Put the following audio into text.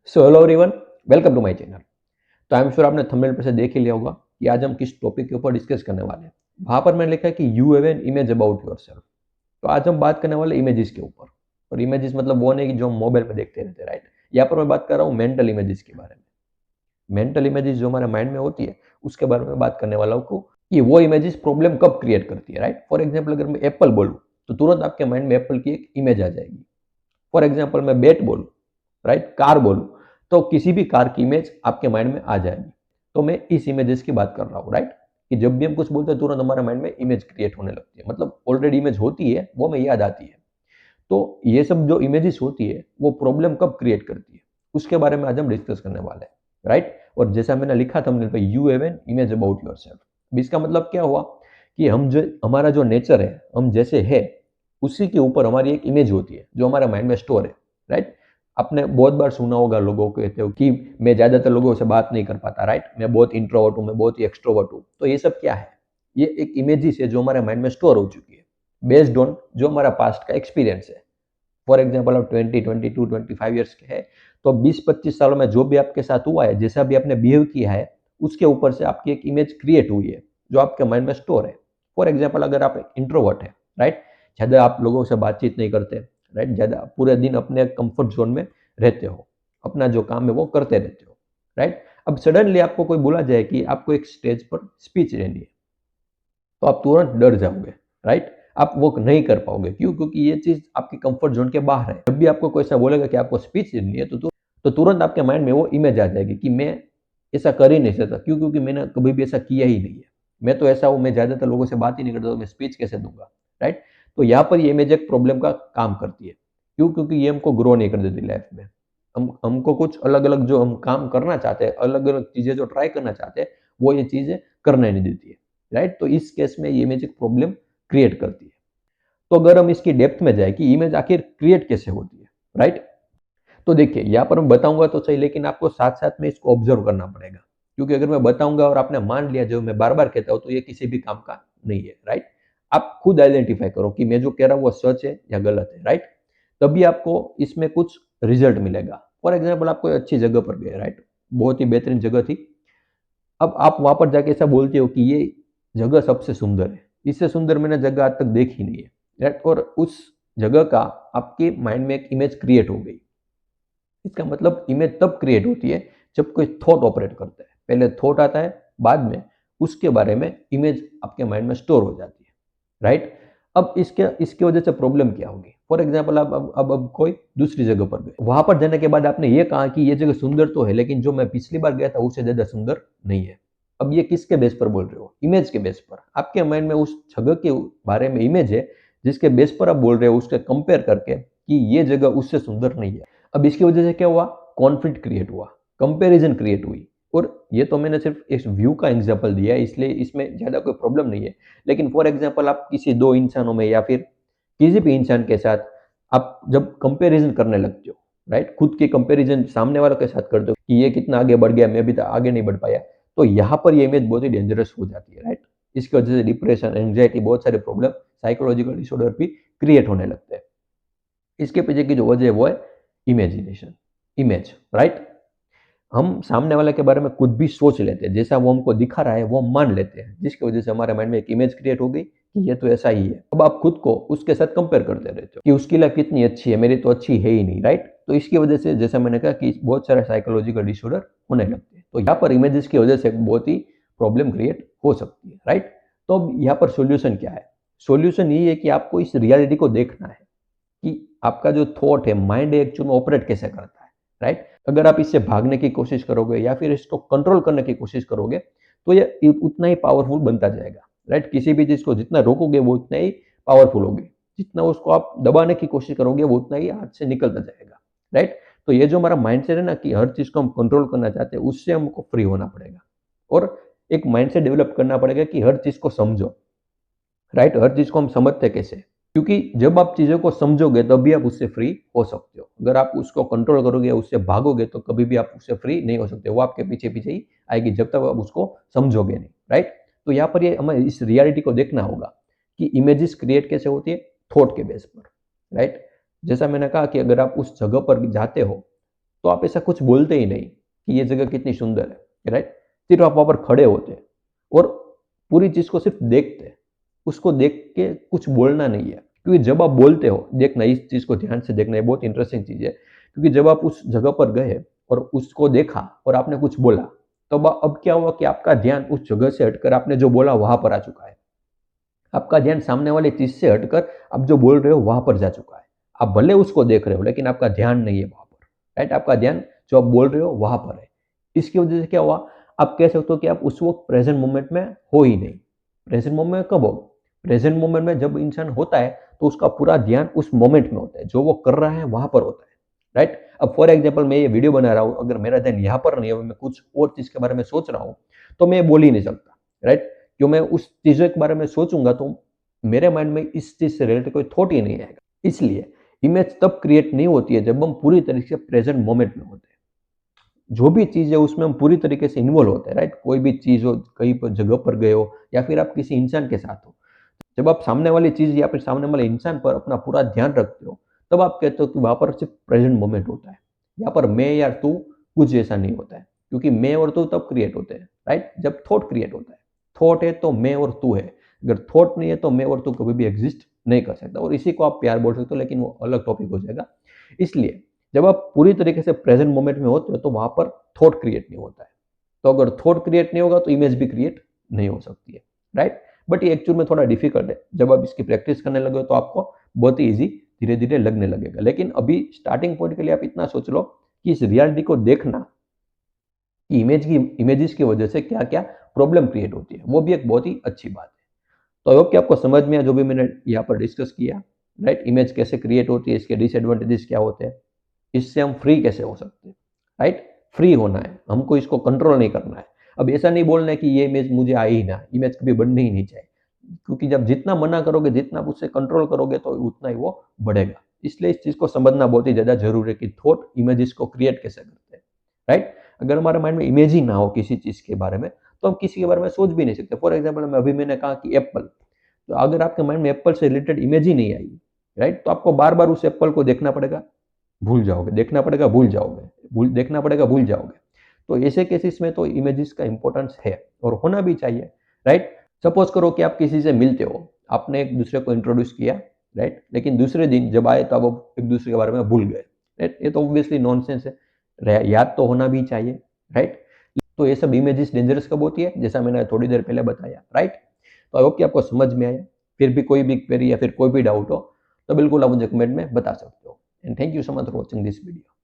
So hello everyone, welcome to my channel. तो I am sure आपने thumbnail पर से देख ही लिया होगा कि आज हम किस टॉपिक के ऊपर डिस्कस करने वाले हैं। वहां पर मैंने लिखा है कि you have an image about yourself. तो आज हम बात करने वाले इमेजेस के ऊपर। और इमेजेस मतलब वो नहीं कि जो हम मोबाइल में देखते रहते हैं, राइट। यहाँ पर मैं बात कर रहा हूँ मेंटल इमेजेस के बारे में। मेंटल इमेजेस जो हमारे माइंड में होती है उसके बारे में बात करने वाला हूँ कि वो इमेजेस प्रॉब्लम कब क्रिएट करती है, राइट। फॉर एग्जाम्पल अगर मैं एप्पल बोलूँ तो तुरंत आपके माइंड में एप्पल की एक इमेज आ जाएगी। फॉर एग्जाम्पल मैं बैट बोलूँ, राइट, कार बोलूँ, तो किसी भी कार की इमेज आपके माइंड में आ जाएगी। तो मैं इस इमेजेस की बात कर रहा हूँ, राइट, कि जब भी हम कुछ बोलते हैं तुरंत हमारे माइंड में इमेज क्रिएट होने लगती है, मतलब ऑलरेडी इमेज होती है वो हमें याद आती है। तो ये सब जो इमेजेस होती है वो प्रॉब्लम कब क्रिएट करती है उसके बारे में आज हम डिस्कस करने वाले हैं, राइट। और जैसा मैंने लिखा था हमने you have an image about yourself. इसका मतलब क्या हुआ कि हम जो हमारा जो नेचर है, हम जैसे है उसी के ऊपर हमारी एक इमेज होती है जो हमारे माइंड में स्टोर है, राइट। आपने बहुत बार सुना होगा लोगों को कहते हो कि मैं ज्यादातर लोगों से बात नहीं कर पाता, राइट, मैं बहुत इंट्रोवर्ट हूँ, मैं बहुत ही एक्सट्रोवर्ट हूँ। तो ये सब क्या है? ये एक इमेजेस है जो हमारे माइंड में स्टोर हो चुकी है बेस्ड ऑन जो हमारा पास्ट का एक्सपीरियंस है। फॉर एग्जाम्पल आप 20, 22, 25 ईयर्स के हैं, तो 20-25 सालों में जो भी आपके साथ हुआ है, जैसा भी आपने बिहेव किया है, उसके ऊपर से आपकी एक इमेज क्रिएट हुई है जो आपके माइंड में स्टोर है। फॉर एग्जाम्पल अगर आप इंट्रोवर्ट है, राइट, ज़्यादा आप लोगों से बातचीत नहीं करते, राइट, ज़्यादा पूरे दिन अपने कंफर्ट जोन में रहते हो, अपना जो काम है वो करते रहते हो, राइट। अब सडनली आपको कोई बोला जाए कि आपको एक स्टेज पर स्पीच देनी है, तो आप तुरंत डर जाओगे, राइट। आप वो नहीं कर पाओगे। क्यों? क्योंकि ये चीज आपकी कंफर्ट जोन के बाहर है। जब भी आपको कोई ऐसा बोलेगा कि आपको स्पीच देनी है तो तुरंत आपके माइंड में वो इमेज आ जाएगी कि मैं ऐसा कर ही नहीं सकता। क्यों? क्योंकि मैंने कभी भी ऐसा किया ही नहीं है। मैं तो ऐसा हूँ, मैं ज्यादातर लोगों से बात ही नहीं करता, तो मैं स्पीच कैसे दूंगा, राइट। तो यहाँ पर ये इमेज एक प्रॉब्लम का काम करती है। क्यों? क्योंकि ये हमको ग्रो नहीं कर देती लाइफ में। हमको कुछ अलग अलग जो हम काम करना चाहते हैं, अलग अलग चीजें जो ट्राई करना चाहते हैं, वो ये चीजें करने नहीं देती है, राइट। तो इस केस में ये इमेज एक प्रॉब्लम क्रिएट करती है। तो अगर हम इसकी डेप्थ में जाए कि इमेज आखिर क्रिएट कैसे होती है, राइट। तो देखिए यहाँ पर मैं बताऊंगा तो सही, लेकिन आपको साथ साथ में इसको ऑब्जर्व करना पड़ेगा। क्योंकि अगर मैं बताऊंगा और आपने मान लिया जो मैं बार बार कहता हूं, तो ये किसी भी काम का नहीं है, राइट। आप खुद आइडेंटिफाई करो कि मैं जो कह रहा हूँ वो सच है या गलत है, राइट। तभी आपको इसमें कुछ रिजल्ट मिलेगा। फॉर एग्जाम्पल आप कोई अच्छी जगह पर गए, राइट, बहुत ही बेहतरीन जगह थी। अब आप वहां पर जाके ऐसा बोलते हो कि ये जगह सबसे सुंदर है, इससे सुंदर मैंने जगह आज तक देखी नहीं है, राइट। और उस जगह का आपके माइंड में एक इमेज क्रिएट हो गई। इसका मतलब इमेज तब क्रिएट होती है जब कोई थॉट ऑपरेट करता है। पहले थॉट आता है, बाद में उसके बारे में इमेज आपके माइंड में स्टोर हो जाती है, राइट। अब इसके इसकी वजह से प्रॉब्लम क्या होगी? फॉर एग्जाम्पल आप अब कोई दूसरी जगह पर गए, वहां पर जाने के बाद आपने ये कहा कि ये जगह सुंदर तो है, लेकिन जो मैं पिछली बार गया था उससे ज्यादा सुंदर नहीं है। अब ये किसके बेस पर बोल रहे हो? इमेज के बेस पर। आपके माइंड में उस जगह के बारे में इमेज है जिसके बेस पर आप बोल रहे हो, उसके कंपेयर करके कि ये जगह उससे सुंदर नहीं है। अब इसकी वजह से क्या हुआ? कॉन्फ्लिक्ट क्रिएट हुआ, कंपैरिजन क्रिएट हुई। और ये तो मैंने सिर्फ इस व्यू का एग्जांपल दिया है, इसलिए इसमें ज्यादा कोई प्रॉब्लम नहीं है। लेकिन फॉर एग्जांपल आप किसी दो इंसानों में या फिर किसी भी इंसान के साथ आप जब कंपैरिजन करने लगते हो, राइट, खुद की कंपैरिजन सामने वालों के साथ करते हो कि ये कितना आगे बढ़ गया, मैं भी तो आगे नहीं बढ़ पाया, तो यहाँ पर ये इमेज बहुत ही डेंजरस हो जाती है, राइट। इसकी वजह से डिप्रेशन, एंग्जाइटी, बहुत सारे प्रॉब्लम, साइकोलॉजिकल डिसऑर्डर भी क्रिएट होने लगते हैं। इसके पीछे की जो वजह है वो है इमेजिनेशन, इमेज, राइट। हम सामने वाले के बारे में कुछ भी सोच लेते हैं, जैसा वो हमको दिखा रहा है वो हम मान लेते हैं, जिसकी वजह से हमारे माइंड में एक इमेज क्रिएट हो गई कि ये तो ऐसा ही है। अब आप खुद को उसके साथ कंपेयर करते रहते हो कि उसकी लाइफ कितनी अच्छी है, मेरी तो अच्छी है ही नहीं, राइट। तो इसकी वजह से जैसा मैंने कहा कि बहुत सारे साइकोलॉजिकल डिसऑर्डर होने लगते हैं। तो यहाँ पर इमेजेस की वजह से बहुत ही प्रॉब्लम क्रिएट हो सकती है, राइट। तो अब यहाँ पर सोल्यूशन क्या है? सोल्यूशन यही है कि आपको इस रियलिटी को देखना है कि आपका जो थॉट है, माइंड है, एक्चुअल में ऑपरेट कैसे करता है, राइट। अगर आप इससे भागने की कोशिश करोगे या फिर इसको कंट्रोल करने की कोशिश करोगे तो ये उतना ही पावरफुल बनता जाएगा, राइट। किसी भी चीज को जितना रोकोगे वो उतना ही पावरफुल होगी, जितना उसको आप दबाने की कोशिश करोगे वो उतना ही हाथ से निकलता जाएगा, राइट। तो ये जो हमारा माइंडसेट है ना कि हर चीज को हम कंट्रोल करना चाहते हैं, उससे हमको फ्री होना पड़ेगा। और एक माइंडसेट डेवलप करना पड़ेगा कि हर चीज को समझो, राइट। हर चीज को हम समझते कैसे? क्योंकि जब आप चीजों को समझोगे तभी आप उससे फ्री हो सकते हो। अगर आप उसको कंट्रोल करोगे, उससे भागोगे, तो कभी भी आप उससे फ्री नहीं हो सकते। वो आपके पीछे पीछे ही आएगी जब तक आप उसको समझोगे नहीं, राइट। तो यहाँ पर ये हमें इस रियलिटी को देखना होगा कि इमेजेस क्रिएट कैसे होती है, थॉट के बेस पर, राइट। जैसा मैंने कहा कि अगर आप उस जगह पर जाते हो तो आप ऐसा कुछ बोलते ही नहीं कि ये जगह कितनी सुंदर है, राइट? सिर्फ आप वहाँ पर खड़े होते हैं और पूरी चीज़ को सिर्फ देखते हैं, उसको देख के कुछ बोलना नहीं है। क्योंकि जब आप बोलते हो, देखना इस चीज़ को ध्यान से देखना, ये बहुत इंटरेस्टिंग चीज़ है, क्योंकि जब आप उस जगह पर गए और उसको देखा और आपने कुछ बोला, तब अब क्या हुआ कि आपका ध्यान उस जगह से हटकर आपने जो बोला वहाँ पर आ चुका है। आपका ध्यान सामने वाली चीज़ से हटकर आप जो बोल रहे हो वहाँ पर जा चुका है। आप भले उसको देख रहे हो लेकिन आपका ध्यान नहीं है वहाँ पर, राइट? आपका ध्यान जो आप बोल रहे हो वहाँ पर है। इसकी वजह से क्या हुआ, आप कह सकते हो कि आप उस वक़्त प्रेज़ेंट मोमेंट में हो ही नहीं। प्रेज़ेंट मोमेंट में कब हो? प्रेज़ेंट मोमेंट में जब इंसान होता है तो उसका पूरा ध्यान उस मोमेंट में होता है, जो वो कर रहा है वहाँ पर होता है, राइट? अब फॉर एग्ज़ाम्पल मैं ये वीडियो बना रहा हूँ, अगर मेरा ध्यान यहाँ पर नहीं है, मैं कुछ और चीज़ के बारे में सोच रहा हूँ, तो मैं बोल ही नहीं सकता, राइट? क्यों, मैं उस चीज़ों के बारे में सोचूँगा तो मेरे माइंड में इस चीज़ से रिलेटेड कोई थॉट ही नहीं आएगा। इसलिए इमेज तब क्रिएट नहीं होती है जब हम पूरी तरीके से प्रेज़ेंट मोमेंट में होते हैं। जो भी चीज़ है उसमें हम पूरी तरीके से इन्वॉल्व होते हैं, राइट? कोई भी चीज़ हो, कहीं पर जगह पर गए हो या फिर आप किसी इंसान के साथ हो। जब आप सामने वाली चीज़ या फिर सामने वाले इंसान पर अपना पूरा ध्यान रखते हो, तब आप कहते हो कि वहाँ पर सिर्फ प्रेज़ेंट मोमेंट होता है। यहाँ पर मैं या तू कुछ ऐसा नहीं होता है, क्योंकि मैं और तू तब क्रिएट होते हैं, राइट? जब थॉट क्रिएट होता है। थॉट है तो मैं और तू है, अगर थॉट नहीं है तो मैं और तू कभी भी एग्ज़िस्ट नहीं कर सकता, और इसी को आप प्यार बोल सकते हो, लेकिन वो अलग टॉपिक हो जाएगा। इसलिए जब आप पूरी तरीके से प्रेज़ेंट मोमेंट में होते हो तो वहाँ पर थॉट क्रिएट नहीं होता है। तो अगर थॉट क्रिएट नहीं होगा तो इमेज भी क्रिएट नहीं हो सकती है, राइट? बट ये एक्चुअल में थोड़ा डिफिकल्ट है। जब आप इसकी प्रैक्टिस करने लगे तो आपको बहुत ही ईज़ी धीरे-धीरे लगने लगेगा। लेकिन अभी स्टार्टिंग पॉइंट के लिए आप इतना सोच लो कि इस रियलिटी को देखना कि इमेजेस की वजह से क्या-क्या प्रॉब्लम क्रिएट होती है, वो भी एक बहुत ही अच्छी बात है। तो आई होप कि आपको समझ में आया जो भी मैंने यहाँ पर डिस्कस किया, राइट? इमेज कैसे क्रिएट होती है, इसके डिसएडवांटेजेस क्या होते हैं, इससे हम फ्री कैसे हो सकते हैं, राइट? फ्री होना है, हमको इसको कंट्रोल नहीं करना है। अब ऐसा नहीं बोलना है कि ये इमेज मुझे आई ही ना, इमेज कभी बननी ही नहीं चाहिए। क्योंकि जब जितना मना करोगे, जितना आप उससे कंट्रोल करोगे तो उतना ही वो बढ़ेगा। इसलिए इस चीज़ को समझना बहुत ही ज़्यादा ज़रूरी है कि थॉट इमेजेस को क्रिएट कैसे करते हैं, राइट? अगर हमारे माइंड में इमेज ही ना हो किसी चीज़ के बारे में, तो हम किसी के बारे में सोच भी नहीं सकते। फॉर एग्ज़ाम्पल मैंने कहा कि एप्पल, तो अगर आपके माइंड में एप्पल से रिलेटेड इमेज ही नहीं आई, राइट? तो आपको बार-बार उस एप्पल को देखना पड़ेगा, भूल जाओगे, देखना पड़ेगा, भूल जाओगे, देखना पड़ेगा, भूल जाओगे। तो ऐसे केसेस में तो इमेजेस का इम्पोर्टेंस है और होना भी चाहिए, राइट? सपोज़ करो कि आप किसी से मिलते हो, आपने एक दूसरे को इंट्रोड्यूस किया, राइट? लेकिन दूसरे दिन जब आए तो आप एक दूसरे के बारे में भूल गए, राइट? ये तो ऑब्वियसली नॉनसेंस है। याद तो होना भी चाहिए, राइट? तो ये सब इमेजेस डेंजरस कब होती है? जैसा मैंने थोड़ी देर पहले बताया, राइट? तो आई होप कि आपको समझ में आया। फिर भी कोई भी क्वेरी या फिर कोई भी डाउट हो, तो बिल्कुल आप मुझे कमेंट में बता सकते हो। And thank you so much for watching this video.